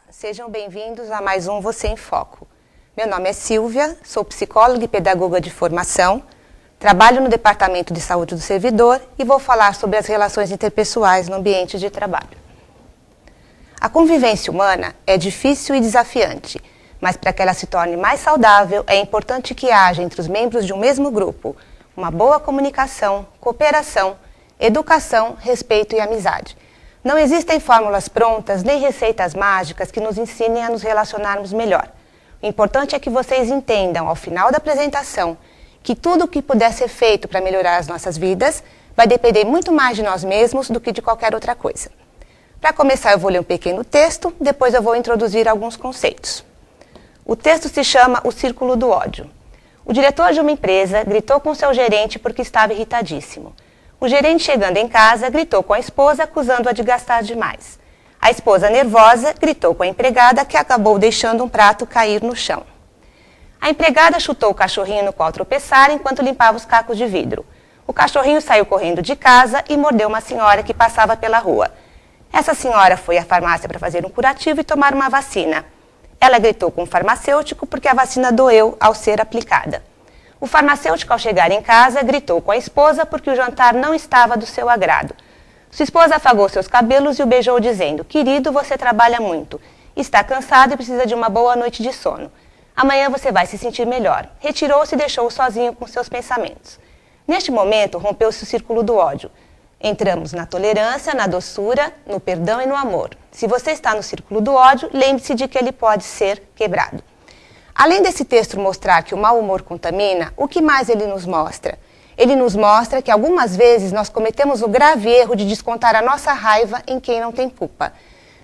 sejam bem-vindos a mais um Você em Foco. Meu nome é Silvia, sou psicóloga e pedagoga de formação, trabalho no Departamento de Saúde do Servidor e vou falar sobre as relações interpessoais no ambiente de trabalho. A convivência humana é difícil e desafiante, mas para que ela se torne mais saudável, é importante que haja entre os membros de um mesmo grupo uma boa comunicação, cooperação, educação, respeito e amizade. Não existem fórmulas prontas nem receitas mágicas que nos ensinem a nos relacionarmos melhor. O importante é que vocês entendam, ao final da apresentação, que tudo o que puder ser feito para melhorar as nossas vidas vai depender muito mais de nós mesmos do que de qualquer outra coisa. Para começar, eu vou ler um pequeno texto, depois eu vou introduzir alguns conceitos. O texto se chama O Círculo do Ódio. O diretor de uma empresa gritou com seu gerente porque estava irritadíssimo. O gerente, chegando em casa, gritou com a esposa, acusando-a de gastar demais. A esposa, nervosa, gritou com a empregada, que acabou deixando um prato cair no chão. A empregada chutou o cachorrinho no qual tropeçara enquanto limpava os cacos de vidro. O cachorrinho saiu correndo de casa e mordeu uma senhora que passava pela rua. Essa senhora foi à farmácia para fazer um curativo e tomar uma vacina. Ela gritou com o farmacêutico porque a vacina doeu ao ser aplicada. O farmacêutico, ao chegar em casa, gritou com a esposa porque o jantar não estava do seu agrado. Sua esposa afagou seus cabelos e o beijou dizendo: "Querido, você trabalha muito. Está cansado e precisa de uma boa noite de sono. Amanhã você vai se sentir melhor." Retirou-se e deixou-o sozinho com seus pensamentos. Neste momento, rompeu-se o círculo do ódio. Entramos na tolerância, na doçura, no perdão e no amor. Se você está no círculo do ódio, lembre-se de que ele pode ser quebrado. Além desse texto mostrar que o mau humor contamina, o que mais ele nos mostra? Ele nos mostra que algumas vezes nós cometemos o grave erro de descontar a nossa raiva em quem não tem culpa.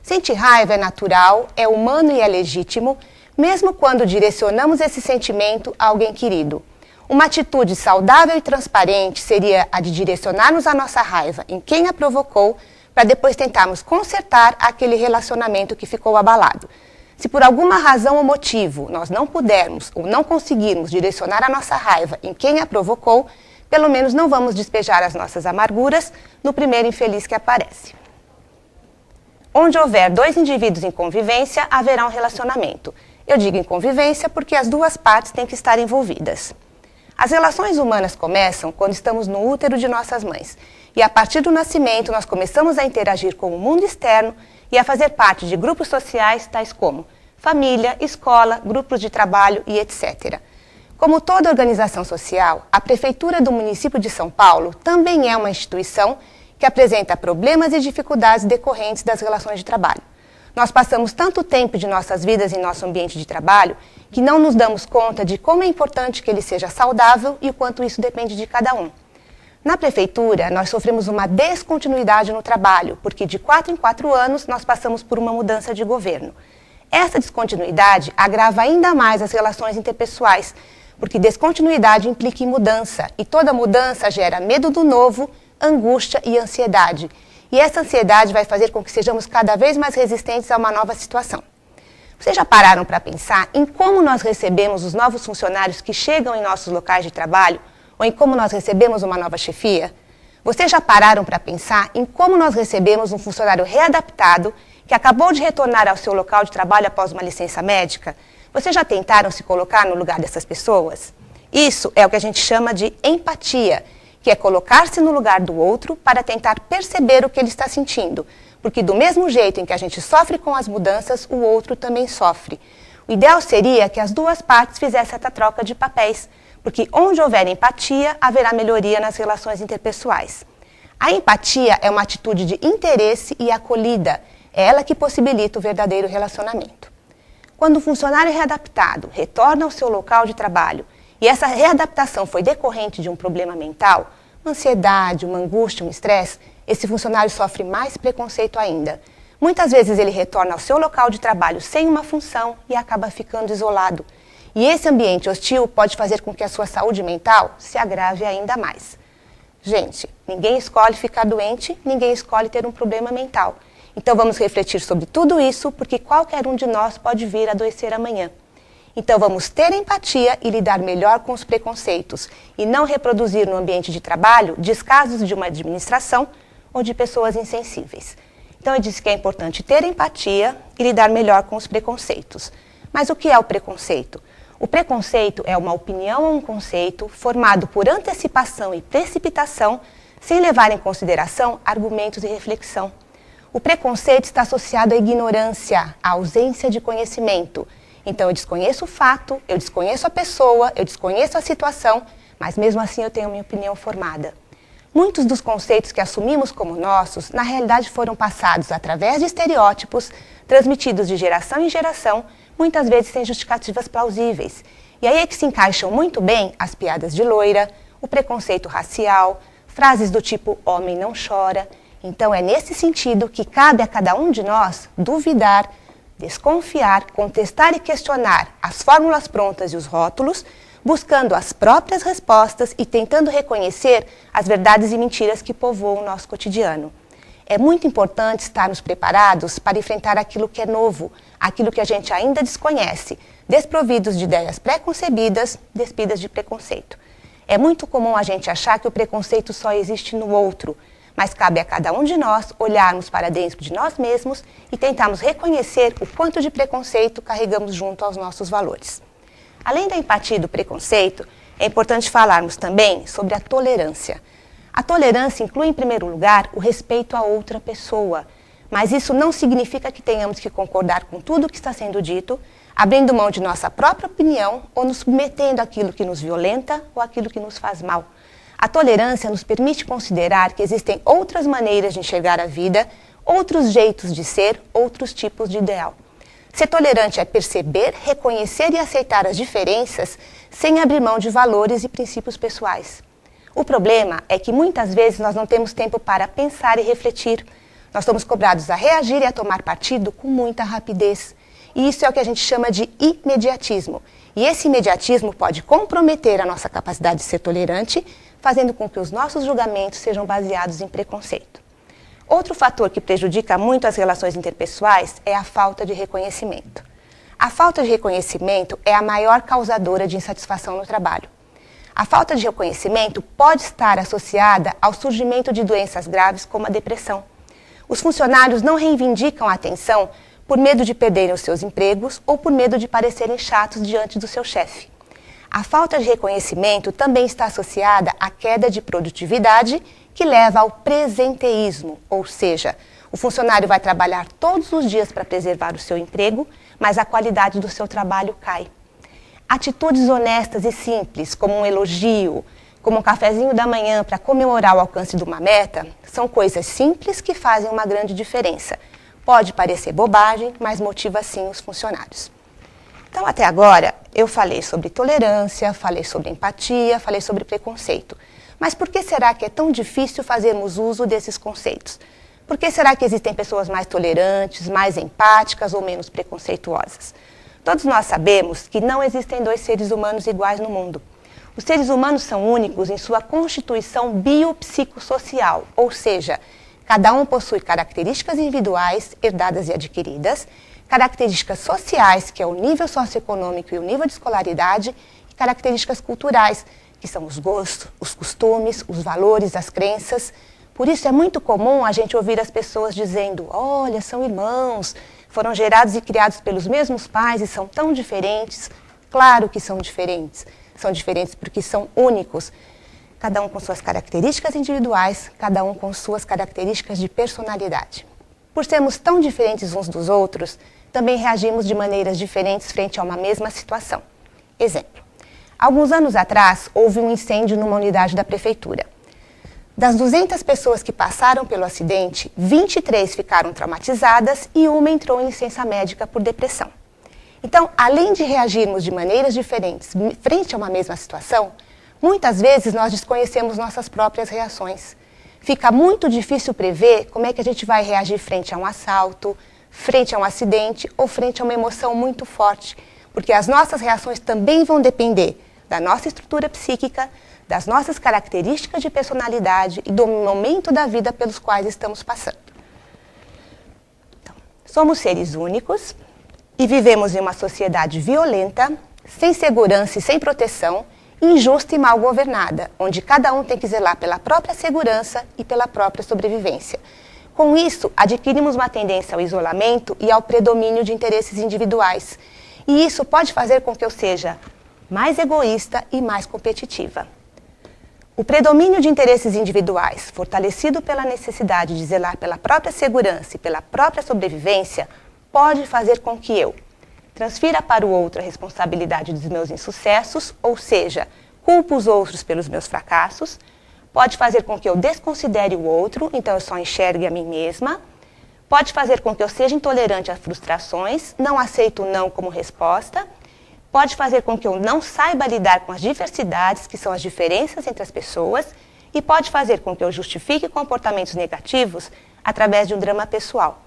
Sentir raiva é natural, é humano e é legítimo, mesmo quando direcionamos esse sentimento a alguém querido. Uma atitude saudável e transparente seria a de direcionarmos a nossa raiva em quem a provocou, para depois tentarmos consertar aquele relacionamento que ficou abalado. Se por alguma razão ou motivo nós não pudermos ou não conseguirmos direcionar a nossa raiva em quem a provocou, pelo menos não vamos despejar as nossas amarguras no primeiro infeliz que aparece. Onde houver dois indivíduos em convivência, haverá um relacionamento. Eu digo em convivência porque as duas partes têm que estar envolvidas. As relações humanas começam quando estamos no útero de nossas mães. E a partir do nascimento, nós começamos a interagir com o mundo externo e a fazer parte de grupos sociais tais como família, escola, grupos de trabalho e etc. Como toda organização social, a Prefeitura do município de São Paulo também é uma instituição que apresenta problemas e dificuldades decorrentes das relações de trabalho. Nós passamos tanto tempo de nossas vidas em nosso ambiente de trabalho que não nos damos conta de como é importante que ele seja saudável e o quanto isso depende de cada um. Na Prefeitura, nós sofremos uma descontinuidade no trabalho, porque de 4 em 4 anos nós passamos por uma mudança de governo. Essa descontinuidade agrava ainda mais as relações interpessoais, porque descontinuidade implica em mudança, e toda mudança gera medo do novo, angústia e ansiedade. E essa ansiedade vai fazer com que sejamos cada vez mais resistentes a uma nova situação. Vocês já pararam para pensar em como nós recebemos os novos funcionários que chegam em nossos locais de trabalho, ou em como nós recebemos uma nova chefia? Vocês já pararam para pensar em como nós recebemos um funcionário readaptado que acabou de retornar ao seu local de trabalho após uma licença médica? Vocês já tentaram se colocar no lugar dessas pessoas? Isso é o que a gente chama de empatia, que é colocar-se no lugar do outro para tentar perceber o que ele está sentindo. Porque do mesmo jeito em que a gente sofre com as mudanças, o outro também sofre. O ideal seria que as duas partes fizessem essa troca de papéis, porque onde houver empatia, haverá melhoria nas relações interpessoais. A empatia é uma atitude de interesse e acolhida. É ela que possibilita o verdadeiro relacionamento. Quando o funcionário readaptado retorna ao seu local de trabalho e essa readaptação foi decorrente de um problema mental, uma ansiedade, uma angústia, um estresse, esse funcionário sofre mais preconceito ainda. Muitas vezes ele retorna ao seu local de trabalho sem uma função e acaba ficando isolado. E esse ambiente hostil pode fazer com que a sua saúde mental se agrave ainda mais. Gente, ninguém escolhe ficar doente, ninguém escolhe ter um problema mental. Então vamos refletir sobre tudo isso, porque qualquer um de nós pode vir a adoecer amanhã. Então vamos ter empatia e lidar melhor com os preconceitos e não reproduzir no ambiente de trabalho descasos de uma administração ou de pessoas insensíveis. Então, eu disse que é importante ter empatia e lidar melhor com os preconceitos. Mas o que é o preconceito? O preconceito é uma opinião ou um conceito formado por antecipação e precipitação, sem levar em consideração argumentos e reflexão. O preconceito está associado à ignorância, à ausência de conhecimento. Então, eu desconheço o fato, eu desconheço a pessoa, eu desconheço a situação, mas mesmo assim eu tenho minha opinião formada. Muitos dos conceitos que assumimos como nossos, na realidade foram passados através de estereótipos, transmitidos de geração em geração, muitas vezes sem justificativas plausíveis. E aí é que se encaixam muito bem as piadas de loira, o preconceito racial, frases do tipo homem não chora. Então é nesse sentido que cabe a cada um de nós duvidar, desconfiar, contestar e questionar as fórmulas prontas e os rótulos, buscando as próprias respostas e tentando reconhecer as verdades e mentiras que povoam o nosso cotidiano. É muito importante estarmos preparados para enfrentar aquilo que é novo, aquilo que a gente ainda desconhece, desprovidos de ideias pré-concebidas, despidas de preconceito. É muito comum a gente achar que o preconceito só existe no outro, mas cabe a cada um de nós olharmos para dentro de nós mesmos e tentarmos reconhecer o quanto de preconceito carregamos junto aos nossos valores. Além da empatia e do preconceito, é importante falarmos também sobre a tolerância. A tolerância inclui, em primeiro lugar, o respeito a outra pessoa, mas isso não significa que tenhamos que concordar com tudo o que está sendo dito, abrindo mão de nossa própria opinião ou nos submetendo àquilo que nos violenta ou àquilo que nos faz mal. A tolerância nos permite considerar que existem outras maneiras de enxergar a vida, outros jeitos de ser, outros tipos de ideal. Ser tolerante é perceber, reconhecer e aceitar as diferenças sem abrir mão de valores e princípios pessoais. O problema é que muitas vezes nós não temos tempo para pensar e refletir. Nós somos cobrados a reagir e a tomar partido com muita rapidez. E isso é o que a gente chama de imediatismo. E esse imediatismo pode comprometer a nossa capacidade de ser tolerante, fazendo com que os nossos julgamentos sejam baseados em preconceito. Outro fator que prejudica muito as relações interpessoais é a falta de reconhecimento. A falta de reconhecimento é a maior causadora de insatisfação no trabalho. A falta de reconhecimento pode estar associada ao surgimento de doenças graves como a depressão. Os funcionários não reivindicam a atenção por medo de perderem os seus empregos ou por medo de parecerem chatos diante do seu chefe. A falta de reconhecimento também está associada à queda de produtividade, que leva ao presenteísmo, ou seja, o funcionário vai trabalhar todos os dias para preservar o seu emprego, mas a qualidade do seu trabalho cai. Atitudes honestas e simples, como um elogio, como um cafezinho da manhã para comemorar o alcance de uma meta, são coisas simples que fazem uma grande diferença. Pode parecer bobagem, mas motiva sim os funcionários. Então, até agora, eu falei sobre tolerância, falei sobre empatia, falei sobre preconceito. Mas por que será que é tão difícil fazermos uso desses conceitos? Por que será que existem pessoas mais tolerantes, mais empáticas ou menos preconceituosas? Todos nós sabemos que não existem dois seres humanos iguais no mundo. Os seres humanos são únicos em sua constituição biopsicossocial, ou seja, cada um possui características individuais, herdadas e adquiridas, características sociais, que é o nível socioeconômico e o nível de escolaridade, e características culturais, que são os gostos, os costumes, os valores, as crenças. Por isso é muito comum a gente ouvir as pessoas dizendo: olha, são irmãos, foram gerados e criados pelos mesmos pais e são tão diferentes. Claro que são diferentes. São diferentes porque são únicos. Cada um com suas características individuais, cada um com suas características de personalidade. Por sermos tão diferentes uns dos outros, também reagimos de maneiras diferentes frente a uma mesma situação. Exemplo. Alguns anos atrás, houve um incêndio numa unidade da prefeitura. Das 200 pessoas que passaram pelo acidente, 23 ficaram traumatizadas e uma entrou em licença médica por depressão. Então, além de reagirmos de maneiras diferentes frente a uma mesma situação, muitas vezes nós desconhecemos nossas próprias reações. Fica muito difícil prever como é que a gente vai reagir frente a um assalto, frente a um acidente ou frente a uma emoção muito forte, porque as nossas reações também vão depender da nossa estrutura psíquica, das nossas características de personalidade e do momento da vida pelos quais estamos passando. Então, somos seres únicos e vivemos em uma sociedade violenta, sem segurança e sem proteção, injusta e mal governada, onde cada um tem que zelar pela própria segurança e pela própria sobrevivência. Com isso, adquirimos uma tendência ao isolamento e ao predomínio de interesses individuais. E isso pode fazer com que eu seja mais egoísta e mais competitiva. O predomínio de interesses individuais, fortalecido pela necessidade de zelar pela própria segurança e pela própria sobrevivência, pode fazer com que eu transfira para o outro a responsabilidade dos meus insucessos, ou seja, culpo os outros pelos meus fracassos, pode fazer com que eu desconsidere o outro, então eu só enxergue a mim mesma, pode fazer com que eu seja intolerante a frustrações, não aceito o não como resposta, pode fazer com que eu não saiba lidar com as diversidades, que são as diferenças entre as pessoas, e pode fazer com que eu justifique comportamentos negativos através de um drama pessoal.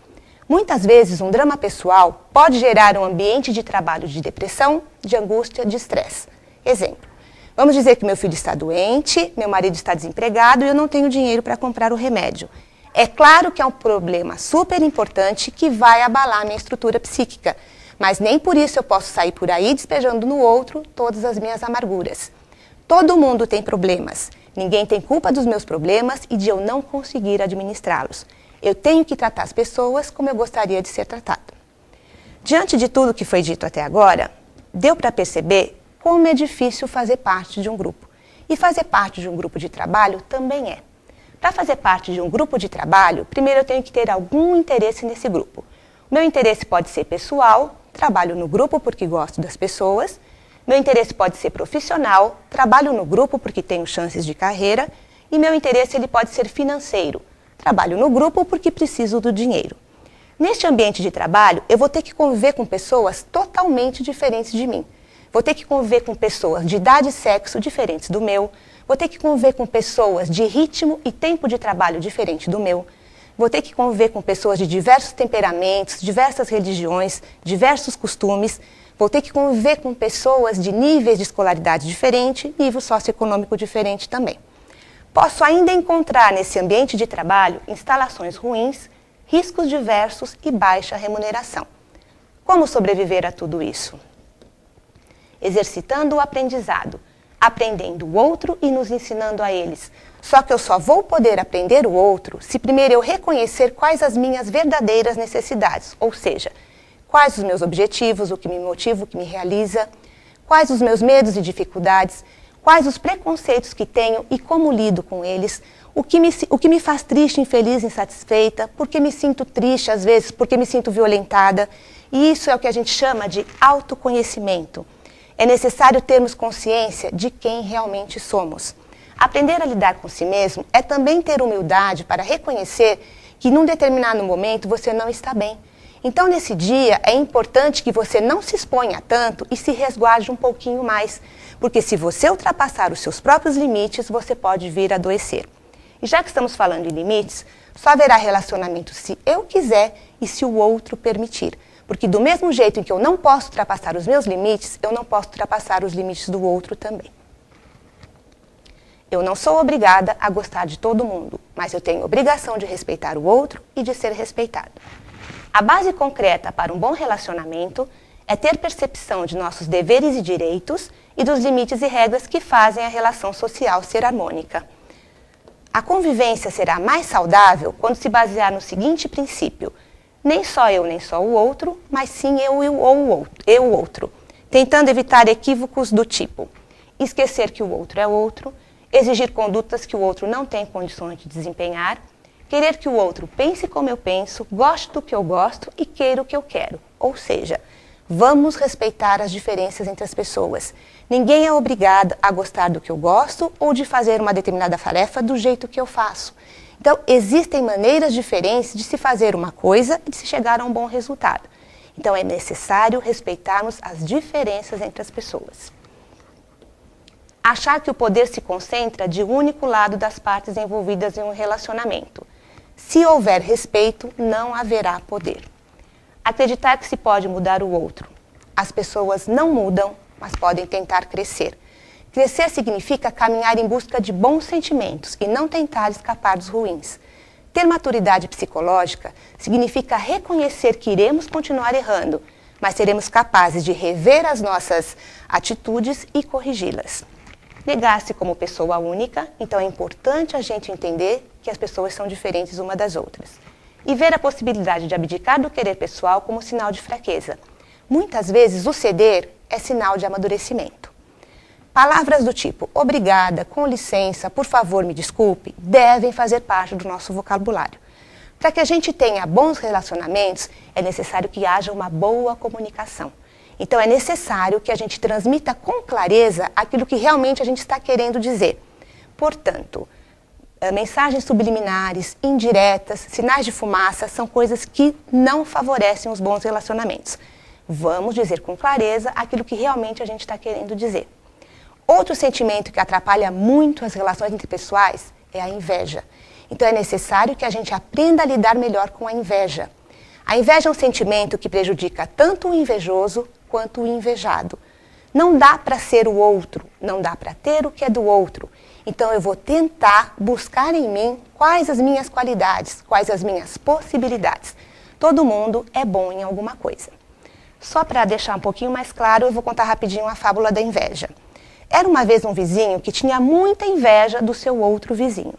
Muitas vezes, um drama pessoal pode gerar um ambiente de trabalho de depressão, de angústia, de estresse. Exemplo, vamos dizer que meu filho está doente, meu marido está desempregado e eu não tenho dinheiro para comprar o remédio. É claro que é um problema super importante que vai abalar a minha estrutura psíquica, mas nem por isso eu posso sair por aí despejando no outro todas as minhas amarguras. Todo mundo tem problemas, ninguém tem culpa dos meus problemas e de eu não conseguir administrá-los. Eu tenho que tratar as pessoas como eu gostaria de ser tratada. Diante de tudo que foi dito até agora, deu para perceber como é difícil fazer parte de um grupo. E fazer parte de um grupo de trabalho também é. Para fazer parte de um grupo de trabalho, primeiro eu tenho que ter algum interesse nesse grupo. O meu interesse pode ser pessoal, trabalho no grupo porque gosto das pessoas. Meu interesse pode ser profissional, trabalho no grupo porque tenho chances de carreira. E meu interesse ele pode ser financeiro. Trabalho no grupo porque preciso do dinheiro. Neste ambiente de trabalho, eu vou ter que conviver com pessoas totalmente diferentes de mim. Vou ter que conviver com pessoas de idade e sexo diferentes do meu. Vou ter que conviver com pessoas de ritmo e tempo de trabalho diferente do meu. Vou ter que conviver com pessoas de diversos temperamentos, diversas religiões, diversos costumes. Vou ter que conviver com pessoas de níveis de escolaridade diferente, nível socioeconômico diferente também. Posso ainda encontrar nesse ambiente de trabalho instalações ruins, riscos diversos e baixa remuneração. Como sobreviver a tudo isso? Exercitando o aprendizado, aprendendo o outro e nos ensinando a eles. Só que eu só vou poder aprender o outro se primeiro eu reconhecer quais as minhas verdadeiras necessidades, ou seja, quais os meus objetivos, o que me motiva, o que me realiza, quais os meus medos e dificuldades, quais os preconceitos que tenho e como lido com eles, o que me faz triste, infeliz, insatisfeita, porque me sinto triste às vezes, porque me sinto violentada. E isso é o que a gente chama de autoconhecimento. É necessário termos consciência de quem realmente somos. Aprender a lidar com si mesmo é também ter humildade para reconhecer que num determinado momento você não está bem. Então, nesse dia, é importante que você não se exponha tanto e se resguarde um pouquinho mais, porque se você ultrapassar os seus próprios limites, você pode vir a adoecer. E já que estamos falando em limites, só haverá relacionamento se eu quiser e se o outro permitir. Porque do mesmo jeito em que eu não posso ultrapassar os meus limites, eu não posso ultrapassar os limites do outro também. Eu não sou obrigada a gostar de todo mundo, mas eu tenho obrigação de respeitar o outro e de ser respeitado. A base concreta para um bom relacionamento é ter percepção de nossos deveres e direitos e dos limites e regras que fazem a relação social ser harmônica. A convivência será mais saudável quando se basear no seguinte princípio: nem só eu, nem só o outro, mas sim eu e o outro, tentando evitar equívocos do tipo esquecer que o outro é outro, exigir condutas que o outro não tem condições de desempenhar, querer que o outro pense como eu penso, goste do que eu gosto e queira o que eu quero. Ou seja, vamos respeitar as diferenças entre as pessoas. Ninguém é obrigado a gostar do que eu gosto ou de fazer uma determinada tarefa do jeito que eu faço. Então, existem maneiras diferentes de se fazer uma coisa e de se chegar a um bom resultado. Então, é necessário respeitarmos as diferenças entre as pessoas. Achar que o poder se concentra de um único lado das partes envolvidas em um relacionamento. Se houver respeito, não haverá poder. Acreditar que se pode mudar o outro. As pessoas não mudam, mas podem tentar crescer. Crescer significa caminhar em busca de bons sentimentos e não tentar escapar dos ruins. Ter maturidade psicológica significa reconhecer que iremos continuar errando, mas seremos capazes de rever as nossas atitudes e corrigi-las. Negar-se como pessoa única, então é importante a gente entender que as pessoas são diferentes uma das outras. e ver a possibilidade de abdicar do querer pessoal como sinal de fraqueza. Muitas vezes, o ceder é sinal de amadurecimento. Palavras do tipo obrigada, com licença, por favor, me desculpe, devem fazer parte do nosso vocabulário. Para que a gente tenha bons relacionamentos, é necessário que haja uma boa comunicação. Então, é necessário que a gente transmita com clareza aquilo que realmente a gente está querendo dizer. Portanto, mensagens subliminares, indiretas, sinais de fumaça são coisas que não favorecem os bons relacionamentos. Vamos dizer com clareza aquilo que realmente a gente está querendo dizer. Outro sentimento que atrapalha muito as relações interpessoais é a inveja. Então é necessário que a gente aprenda a lidar melhor com a inveja. A inveja é um sentimento que prejudica tanto o invejoso quanto o invejado. Não dá para ser o outro, não dá para ter o que é do outro. Então eu vou tentar buscar em mim quais as minhas qualidades, quais as minhas possibilidades. Todo mundo é bom em alguma coisa. Só para deixar um pouquinho mais claro, eu vou contar rapidinho a fábula da inveja. Era uma vez um vizinho que tinha muita inveja do seu outro vizinho.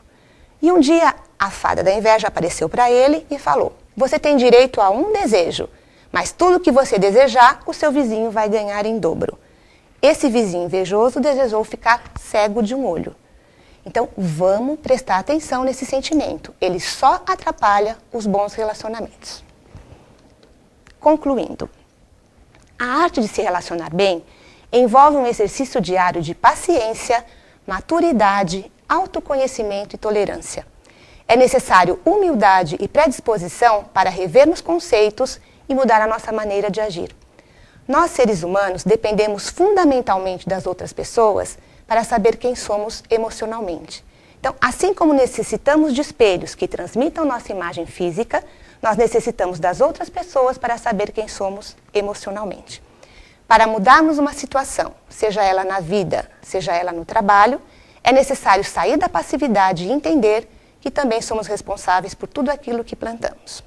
E um dia a fada da inveja apareceu para ele e falou: você tem direito a um desejo, mas tudo que você desejar, o seu vizinho vai ganhar em dobro. Esse vizinho invejoso desejou ficar cego de um olho. Então, vamos prestar atenção nesse sentimento. Ele só atrapalha os bons relacionamentos. Concluindo, a arte de se relacionar bem envolve um exercício diário de paciência, maturidade, autoconhecimento e tolerância. É necessário humildade e predisposição para revermos conceitos e mudar a nossa maneira de agir. Nós, seres humanos, dependemos fundamentalmente das outras pessoas para saber quem somos emocionalmente. Então, assim como necessitamos de espelhos que transmitam nossa imagem física, nós necessitamos das outras pessoas para saber quem somos emocionalmente. Para mudarmos uma situação, seja ela na vida, seja ela no trabalho, é necessário sair da passividade e entender que também somos responsáveis por tudo aquilo que plantamos.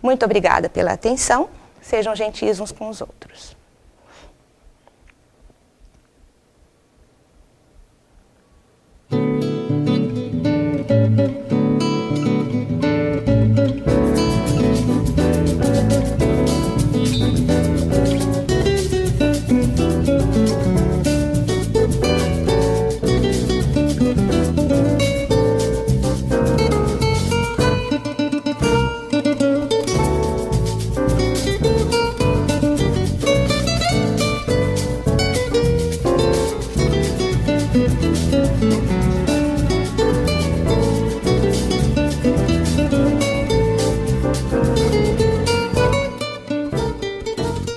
Muito obrigada pela atenção. Sejam gentis uns com os outros.